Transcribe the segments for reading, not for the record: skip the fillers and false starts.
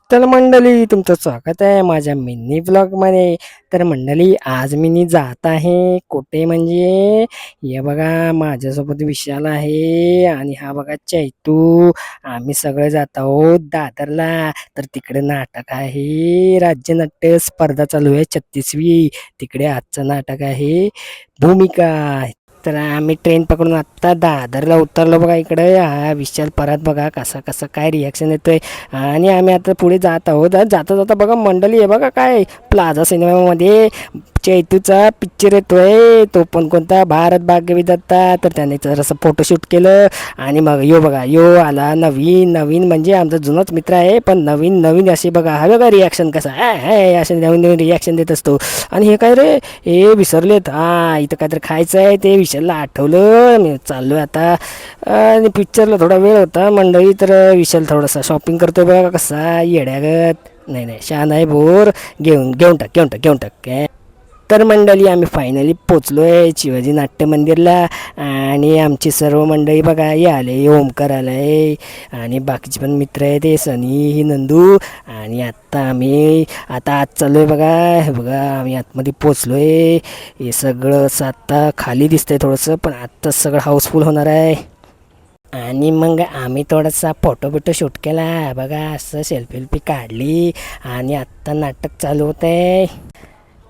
तर मंडळी तुमचं स्वागत आहे माझ्या मिनी ब्लॉगमध्ये. तर मंडळी आज मी जात आहे कुठे म्हणजे हे बघा माझ्यासोबत विशाल आहे आणि हा बघा चैतू. आम्ही सगळे जात आहोत दादरला. तर तिकडे नाटक आहे, राज्यनाट्य स्पर्धा चालू आहे 36वी. तिकडे आजचं नाटक आहे भूमिका. तर आम्ही ट्रेन पकडून आत्ता दादरला उतरलो बघा. इकडे हा विशाल परत बघा कसा कसा काय रिॲक्शन येतोय. आणि आम्ही आता पुढे जात आहोत. जाता जाता बघा मंडळी हे बघा काय प्लाझा सिनेमामध्ये चैतूचा पिक्चर येतोय. तो पण कोणता भारत भाग्यविधाता. तर त्याने जरासं फोटोशूट केलं आणि मग यो बघा यो आला नवीन नवीन म्हणजे आमचा जुनाच मित्र आहे पण नवीन नवीन असे बघा हा बघा रिॲक्शन कसा आहे असे नवीन नवीन रिॲक्शन देत असतो. आणि हे काय रे हे विसरलेत हा इथं काहीतरी खायचं आहे ते विशालला आठवलं. मी चाललो आता आणि पिक्चरला थोडा वेळ होता मंडळी. तर विशाल थोडासा शॉपिंग करतोय बघा कसा येड्यागत. नाही नाही शहाणा आहे बोर. घेऊन घेऊन टाक घेऊन टाक घेऊन टाक काय. तर मंडळी आम्ही फायनली पोचलो आहे शिवाजी नाट्य मंदिरला. आणि आमची सर्व मंडळी बघा हे आले. ओमकार आला आहे आणि बाकीचे पण मित्र आहेत ते सनी ही नंदू. आणि आत्ता आम्ही आता आत चाललो आहे बघा. हे बघा आम्ही आतमध्ये पोचलो आहे. हे सगळं असं आत्ता खाली दिसतंय थोडंसं पण आत्ताच सगळं हाऊसफुल होणार आहे. आणि मग आम्ही थोडासा फोटो बिटो शूट केला बघा असं सेल्फी काढली. आणि आत्ता नाटक चालू होत आहे.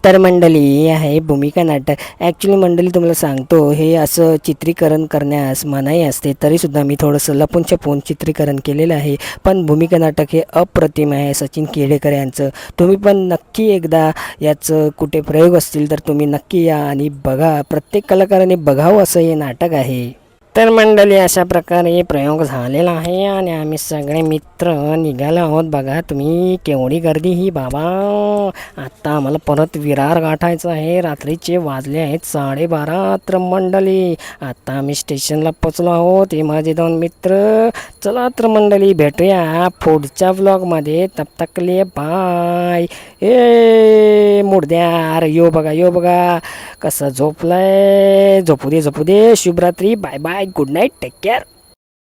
तर मंडळी हे आहे भूमिका नाटक. ॲक्च्युली मंडळी तुम्हाला सांगतो हे असं चित्रीकरण करण्यास मनाई असते तरीसुद्धा मी थोडंसं लपून छपून चित्रीकरण केलेलं आहे. पण भूमिका नाटक हे अप्रतिम आहे सचिन केळेकर यांचं. तुम्ही पण नक्की एकदा याचं कुठे प्रयोग असतील तर तुम्ही नक्की या आणि बघा. प्रत्येक कलाकाराने बघावं असं हे नाटक आहे. तर मंडळी अशा प्रकारे प्रयोग झालेला आहे आणि आम्ही सगळे मित्र निघालो आहोत. बघा तुम्ही केवढी गर्दी ही बाबा. आत्ता आम्हाला परत विरार गाठायचं आहे. रात्रीचे वाजले आहेत 12:30. तर मंडळी आत्ता आम्ही स्टेशनला पोचलो आहोत. हे माझे दोन मित्र. चला तर मंडळी भेटूया पुढच्या व्लॉगमध्ये. तब तकले बाय. ए मुर्द्या अरे यो बघा यो बघा कसं झोपलाय. झोपू दे झोपू दे. शुभरात्री bye bye good night take care.